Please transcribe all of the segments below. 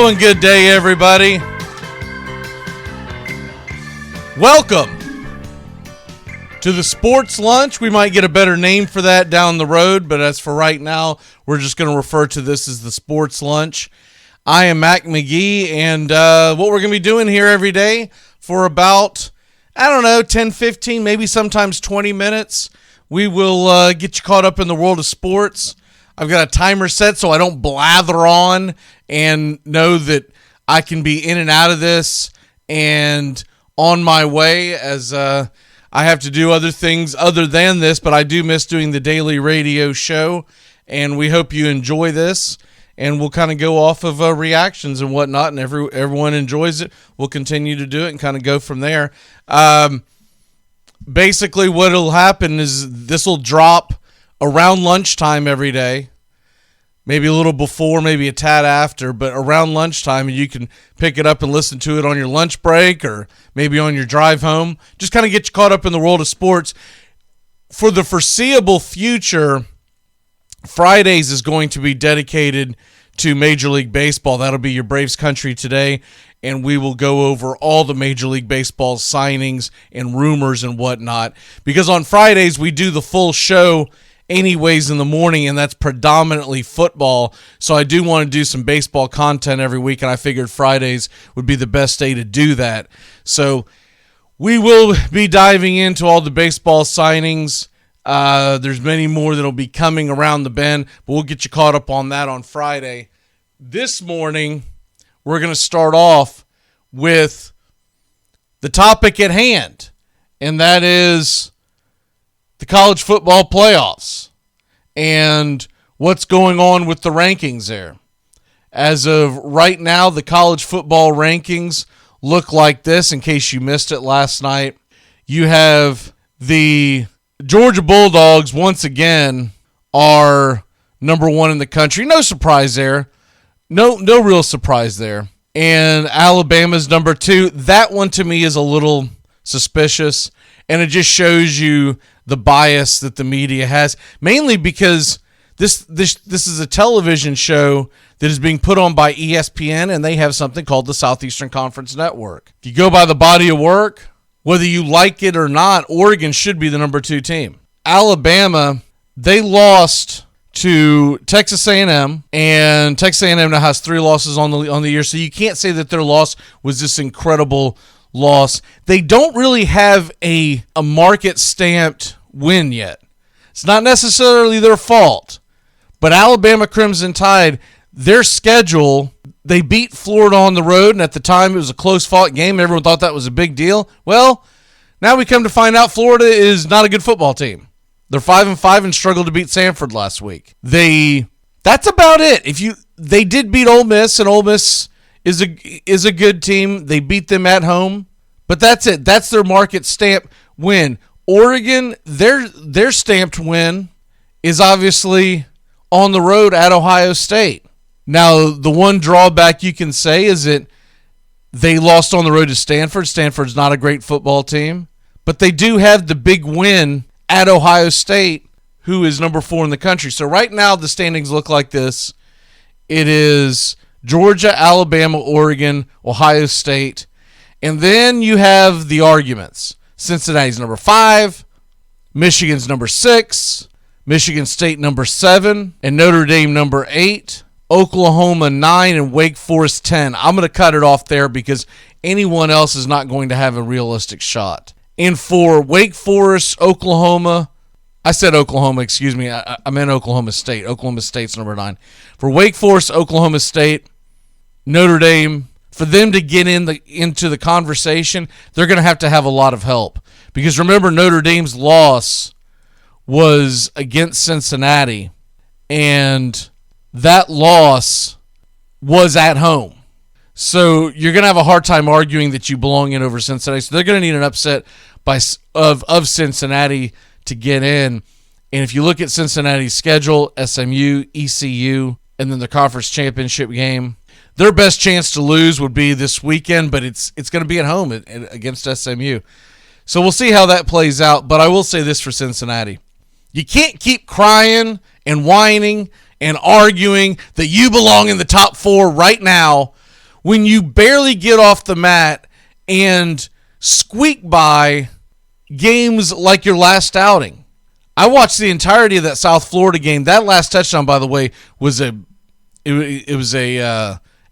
Hello and good day, everybody. Welcome to the Sports Lunch. We might get a better name for that down the road, but as for right now, we're just going to refer to this as the Sports Lunch. I am Mac McGee, and what we're going to be doing here every day for about, 10, 15, maybe sometimes 20 minutes, we will get you caught up in the world of sports. I've got a timer set so I don't blather on and know that I can be in and out of this and on my way, as I have to do other things other than this, but I do miss doing the daily radio show, and we hope you enjoy this, and we'll kind of go off of reactions and whatnot, and everyone enjoys it. We'll continue to do it and kind of go from there. Basically, what will happen is this will drop around lunchtime every day, maybe a little before, maybe a tad after, but around lunchtime, you can pick it up and listen to it on your lunch break or maybe on your drive home. Just kind of get you caught up in the world of sports. For the foreseeable future, Fridays is going to be dedicated to Major League Baseball. That'll be your Braves Country today, and we will go over all the Major League Baseball signings and rumors and whatnot. Because on Fridays, we do the full show anyways in the morning, and that's predominantly football. So I do want to do some baseball content every week, and I figured Fridays would be the best day to do that. So we will be diving into all the baseball signings. There's many more that will be coming around the bend, but we'll get you caught up on that on Friday. This morning, we're going to start off with the topic at hand, and that is the college football playoffs and what's going on with the rankings there. As of right now, the college football rankings look like this. In case you missed it last night, you have the Georgia Bulldogs once again are number one in the country. No surprise there. No real surprise there. And Alabama's number two. That one to me is a little suspicious, and it just shows you the bias that the media has, mainly because this is a television show that is being put on by ESPN, and they have something called the Southeastern Conference Network. If you go by the body of work, whether you like it or not, Oregon should be the number two team. Alabama, they lost to Texas A&M, and Texas A&M now has 3 losses on the year, so you can't say that their loss was this incredible loss. They don't really have a market-stamped win yet. It's not necessarily their fault, but Alabama Crimson Tide, their schedule, they beat Florida on the road, and at the time it was a close-fought game. Everyone thought that was a big deal. Well, now we come to find out Florida is not a good football team. They're 5-5 and struggled to beat Samford last week. That's about it. They did beat Ole Miss, and Ole Miss is a good team. They beat them at home, but that's it. That's their market stamp win. Oregon, their stamped win is obviously on the road at Ohio State. Now, the one drawback you can say is that they lost on the road to Stanford. Stanford's not a great football team, but they do have the big win at Ohio State, who is number 4 in the country. So right now the standings look like this. It is Georgia, Alabama, Oregon, Ohio State. And then you have the arguments. Cincinnati's number 5, Michigan's number 6, Michigan State number 7, and Notre Dame number 8, Oklahoma 9, and Wake Forest 10. I'm going to cut it off there because anyone else is not going to have a realistic shot. And for Wake Forest, Oklahoma, I said Oklahoma, excuse me. I meant Oklahoma State. Oklahoma State's number 9. For Wake Forest, Oklahoma State, Notre Dame, for them to get into the conversation, they're going to have a lot of help. Because remember, Notre Dame's loss was against Cincinnati, and that loss was at home. So you're going to have a hard time arguing that you belong in over Cincinnati. So they're going to need an upset of Cincinnati to get in. And if you look at Cincinnati's schedule, SMU, ECU, and then the conference championship game, their best chance to lose would be this weekend, but it's going to be at home against SMU. So we'll see how that plays out. But I will say this for Cincinnati. You can't keep crying and whining and arguing that you belong in the top 4 right now when you barely get off the mat and squeak by games like your last outing. I watched the entirety of that South Florida game. That last touchdown, by the way, was a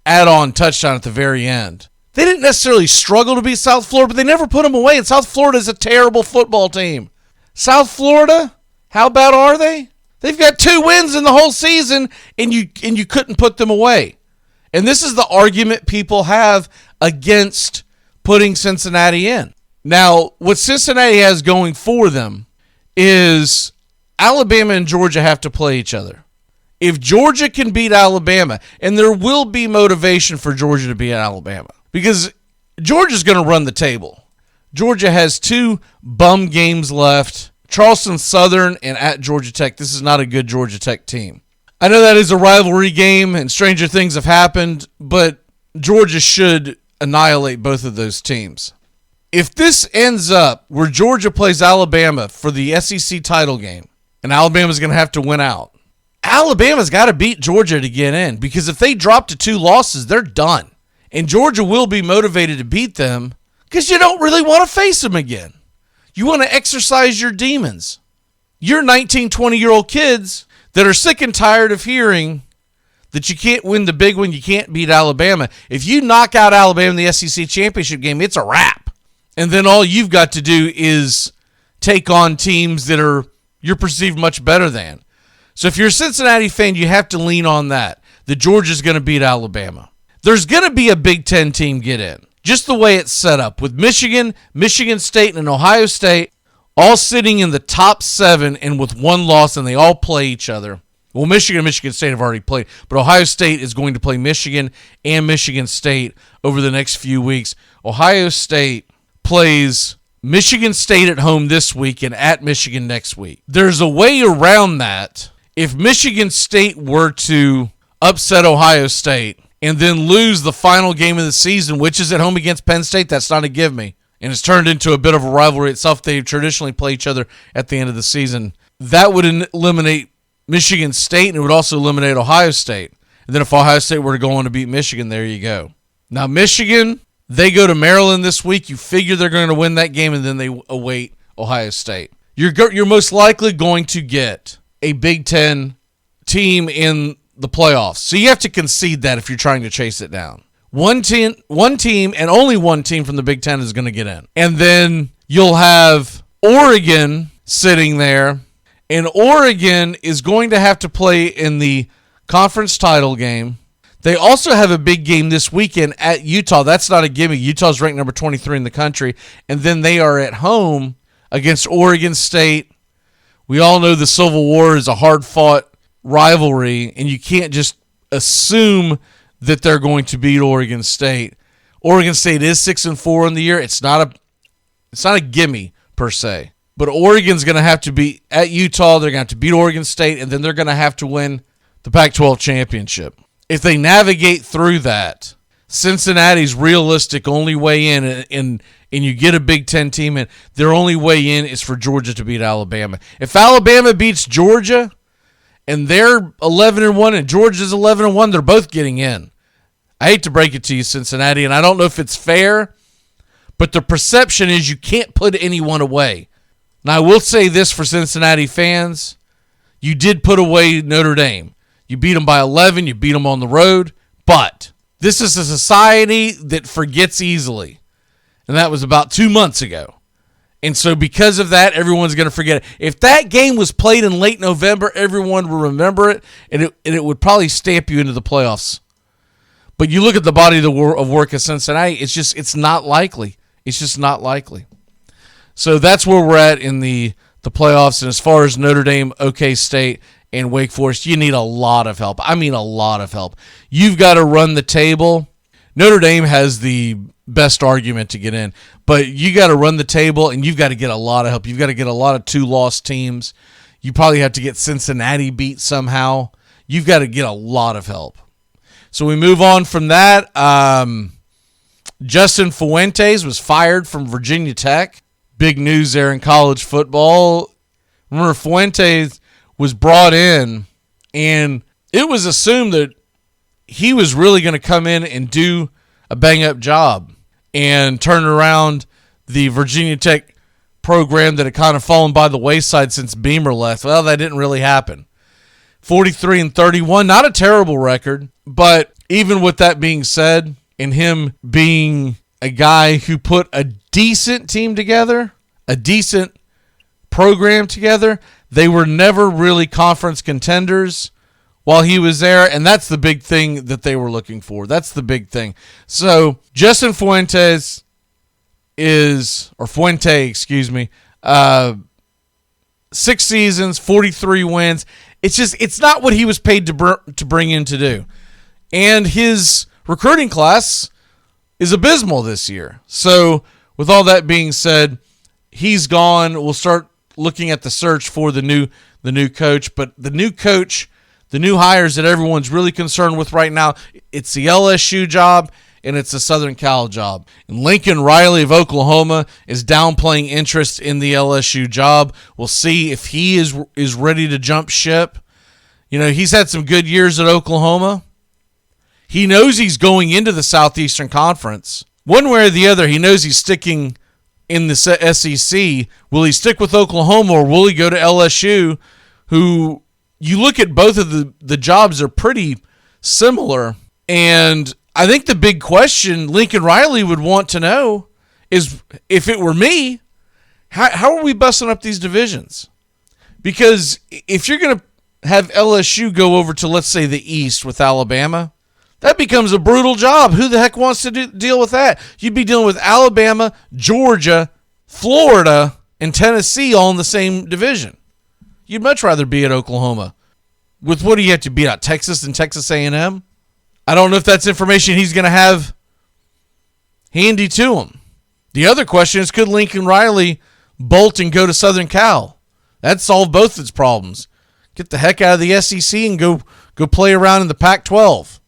add-on touchdown at the very end. They didn't necessarily struggle to beat South Florida, but they never put them away. And South Florida is a terrible football team. South Florida, how bad are they? They've got 2 wins in the whole season, and you couldn't put them away. And this is the argument people have against putting Cincinnati in. Now, what Cincinnati has going for them is Alabama and Georgia have to play each other. If Georgia can beat Alabama, and there will be motivation for Georgia to beat Alabama, because Georgia's going to run the table. Georgia has 2 bum games left, Charleston Southern and at Georgia Tech. This is not a good Georgia Tech team. I know that is a rivalry game, and stranger things have happened, but Georgia should annihilate both of those teams. If this ends up where Georgia plays Alabama for the SEC title game, and Alabama's going to have to win out, Alabama's got to beat Georgia to get in, because if they drop to 2 losses, they're done. And Georgia will be motivated to beat them because you don't really want to face them again. You want to exercise your demons. You're 19, 20-year-old kids that are sick and tired of hearing that you can't win the big one, you can't beat Alabama. If you knock out Alabama in the SEC championship game, it's a wrap. And then all you've got to do is take on teams that you're perceived much better than. So if you're a Cincinnati fan, you have to lean on that Georgia's going to beat Alabama. There's going to be a Big Ten team get in, just the way it's set up, with Michigan, Michigan State, and Ohio State all sitting in the top 7 and with 1 loss, and they all play each other. Well, Michigan and Michigan State have already played, but Ohio State is going to play Michigan and Michigan State over the next few weeks. Ohio State plays Michigan State at home this week and at Michigan next week. There's a way around that. If Michigan State were to upset Ohio State and then lose the final game of the season, which is at home against Penn State, that's not a give me. And it's turned into a bit of a rivalry itself. They traditionally play each other at the end of the season. That would eliminate Michigan State, and it would also eliminate Ohio State. And then if Ohio State were to go on to beat Michigan, there you go. Now, Michigan, they go to Maryland this week. You figure they're going to win that game, and then they await Ohio State. You're most likely going to get a Big Ten team in the playoffs. So you have to concede that if you're trying to chase it down. One team, and only one team from the Big Ten is going to get in. And then you'll have Oregon sitting there, and Oregon is going to have to play in the conference title game. They also have a big game this weekend at Utah. That's not a gimme. Utah's ranked number 23 in the country. And then they are at home against Oregon State. We all know the Civil War is a hard-fought rivalry, and you can't just assume that they're going to beat Oregon State. Oregon State is 6-4 in the year. It's not a gimme per se. But Oregon's going to have to be at Utah. They're going to have to beat Oregon State, and then they're going to have to win the Pac-12 championship. If they navigate through that, Cincinnati's realistic only way in, and you get a Big Ten team, and their only way in is for Georgia to beat Alabama. If Alabama beats Georgia, and they're 11-1, and Georgia's 11-1, they're both getting in. I hate to break it to you, Cincinnati, and I don't know if it's fair, but the perception is you can't put anyone away. Now, I will say this for Cincinnati fans. You did put away Notre Dame. You beat them by 11. You beat them on the road. But this is a society that forgets easily. And that was about 2 months ago. And so because of that, everyone's going to forget it. If that game was played in late November, everyone will remember it, and it would probably stamp you into the playoffs. But you look at the body of work of Cincinnati, it's not likely. It's just not likely. So that's where we're at in the playoffs. And as far as Notre Dame, OK State, and Wake Forest, you need a lot of help. I mean a lot of help. You've got to run the table. Notre Dame has the best argument to get in, but you got to run the table, and you've got to get a lot of help. You've got to get a lot of 2-loss teams. You probably have to get Cincinnati beat somehow. You've got to get a lot of help. So we move on from that. Justin Fuentes was fired from Virginia Tech. Big news there in college football. Remember, Fuentes was brought in, and it was assumed that he was really going to come in and do a bang-up job and turn around the Virginia Tech program that had kind of fallen by the wayside since Beamer left. Well, that didn't really happen. 43-31, not a terrible record, but even with that being said, and him being a guy who put a decent team together, a decent program together, they were never really conference contenders while he was there, and that's the big thing that they were looking for. That's the big thing. So Justin Fuente, 6 seasons, 43 wins. It's not what he was paid to bring in to do. And his recruiting class is abysmal this year. So with all that being said, he's gone. We'll start looking at the search for the new coach. But the new coach, the new hires that everyone's really concerned with right now, it's the LSU job and it's the Southern Cal job. And Lincoln Riley of Oklahoma is downplaying interest in the LSU job. We'll see if he is ready to jump ship. You know, he's had some good years at Oklahoma. He knows he's going into the Southeastern Conference. One way or the other, he knows he's sticking in the SEC. Will he stick with Oklahoma or will he go to LSU, who you look at both of the jobs are pretty similar. And I think the big question Lincoln Riley would want to know is, if it were me, how are we busting up these divisions? Because if you're going to have LSU go over to, let's say, the East with Alabama, that becomes a brutal job. Who the heck wants to deal with that? You'd be dealing with Alabama, Georgia, Florida, and Tennessee all in the same division. You'd much rather be at Oklahoma. With what do you have to beat out, Texas and Texas A&M? I don't know if that's information he's going to have handy to him. The other question is, could Lincoln Riley bolt and go to Southern Cal? That'd solve both its problems. Get the heck out of the SEC and go play around in the Pac-12.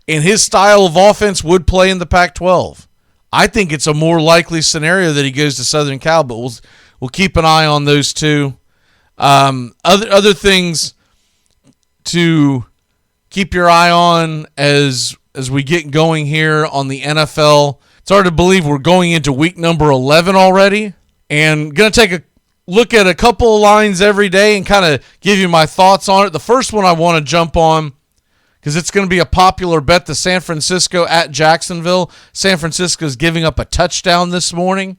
And his style of offense would play in the Pac-12. I think it's a more likely scenario that he goes to Southern Cal, but we'll keep an eye on those two. Other things to keep your eye on as we get going here on the NFL. It's hard to believe we're going into week number 11 already, and going to take a look at a couple of lines every day and kind of give you my thoughts on it. The first one I want to jump on, because it's going to be a popular bet, the San Francisco at Jacksonville. San Francisco is giving up a touchdown this morning.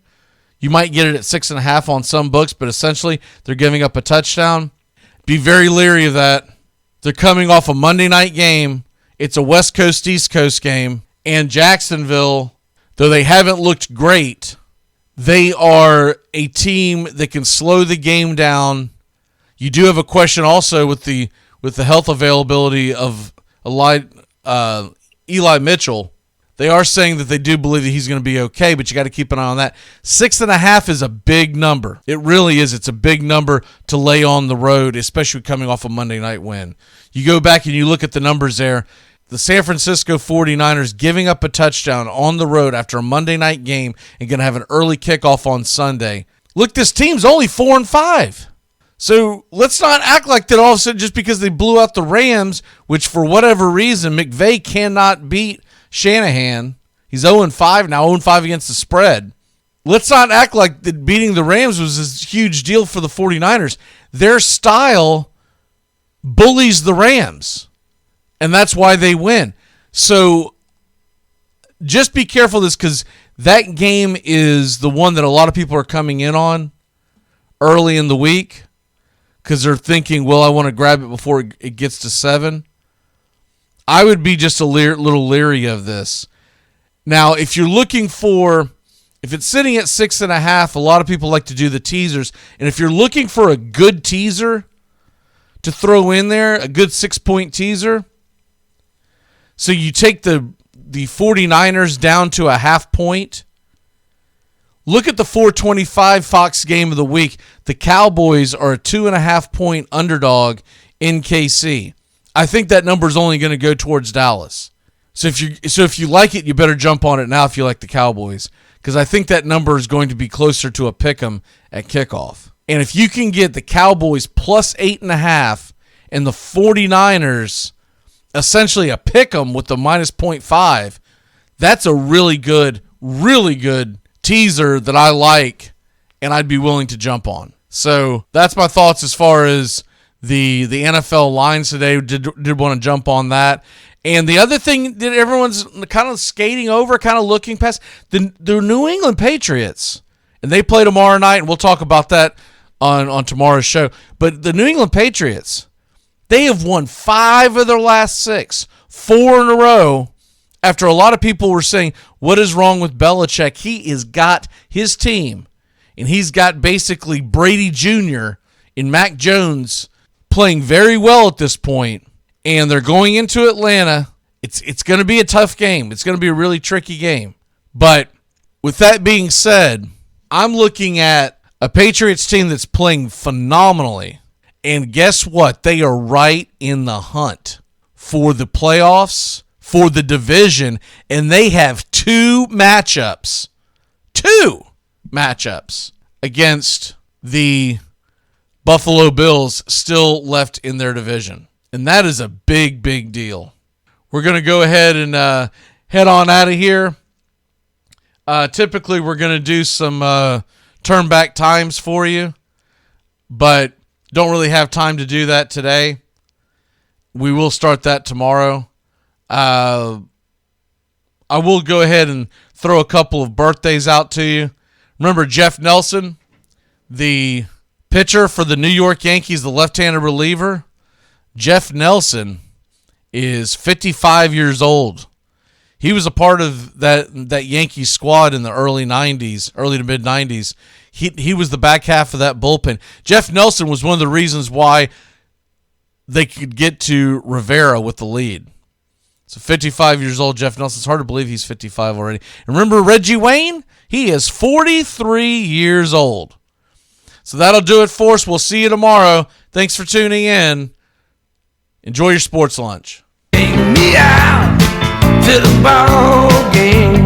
You might get it at 6.5 on some books, but essentially they're giving up a touchdown. Be very leery of that. They're coming off a Monday night game. It's a West Coast, East Coast game. And Jacksonville, though they haven't looked great, they are a team that can slow the game down. You do have a question also with the health availability of Eli Mitchell. They are saying that they do believe that he's going to be okay, but you got to keep an eye on that. 6.5 is a big number. It really is. It's a big number to lay on the road, especially coming off a Monday night win. You go back and you look at the numbers there. The San Francisco 49ers giving up a touchdown on the road after a Monday night game and going to have an early kickoff on Sunday. Look, this team's only 4-5. So let's not act like that all of a sudden just because they blew out the Rams, which for whatever reason McVay cannot beat Shanahan. He's 0-5 now, 0-5 against the spread. Let's not act like that beating the Rams was this huge deal for the 49ers. Their style bullies the Rams, and that's why they win. So just be careful of this, because that game is the one that a lot of people are coming in on early in the week because they're thinking, well, I want to grab it before it gets to 7. I would be just a little leery of this. Now, if you're looking for, if it's sitting at 6.5, a lot of people like to do the teasers. And if you're looking for a good teaser to throw in there, a good 6-point teaser, so you take the 49ers down to a half point. Look at the 425 Fox game of the week. The Cowboys are a 2.5-point underdog in KC. I think that number is only going to go towards Dallas. So if you like it, you better jump on it now if you like the Cowboys, because I think that number is going to be closer to a pick'em at kickoff. And if you can get the Cowboys plus 8.5 and the 49ers essentially a pick'em with the minus 0.5, That's a really good teaser that I like, and I'd be willing to jump on. So that's my thoughts as far as the NFL lines today. Did want to jump on that. And the other thing that everyone's kind of skating over, kind of looking past, the New England Patriots. And they play tomorrow night, and we'll talk about that on tomorrow's show. But the New England Patriots, they have won 5 of their last 6, 4 in a row, after a lot of people were saying, what is wrong with Belichick? He has got his team, and he's got basically Brady Jr. and Mac Jones playing very well at this point, and they're going into Atlanta. It's going to be a tough game. It's going to be a really tricky game. But with that being said, I'm looking at a Patriots team that's playing phenomenally. And guess what? They are right in the hunt for the playoffs, for the division, and they have 2 matchups against the Buffalo Bills still left in their division. And that is a big, big deal. We're going to go ahead and head on out of here. Typically, we're going to do some turn back times for you, but don't really have time to do that today. We will start that tomorrow. I will go ahead and throw a couple of birthdays out to you. Remember Jeff Nelson, the pitcher for the New York Yankees, the left-handed reliever? Jeff Nelson is 55 years old. He was a part of that Yankees squad in the early to mid 90s. He was the back half of that bullpen. Jeff Nelson was one of the reasons why they could get to Rivera with the lead. So 55 years old, Jeff Nelson. It's hard to believe he's 55 already. And remember Reggie Wayne? He is 43 years old. So that'll do it for us. We'll see you tomorrow. Thanks for tuning in. Enjoy your sports lunch. Take me out to the ball game.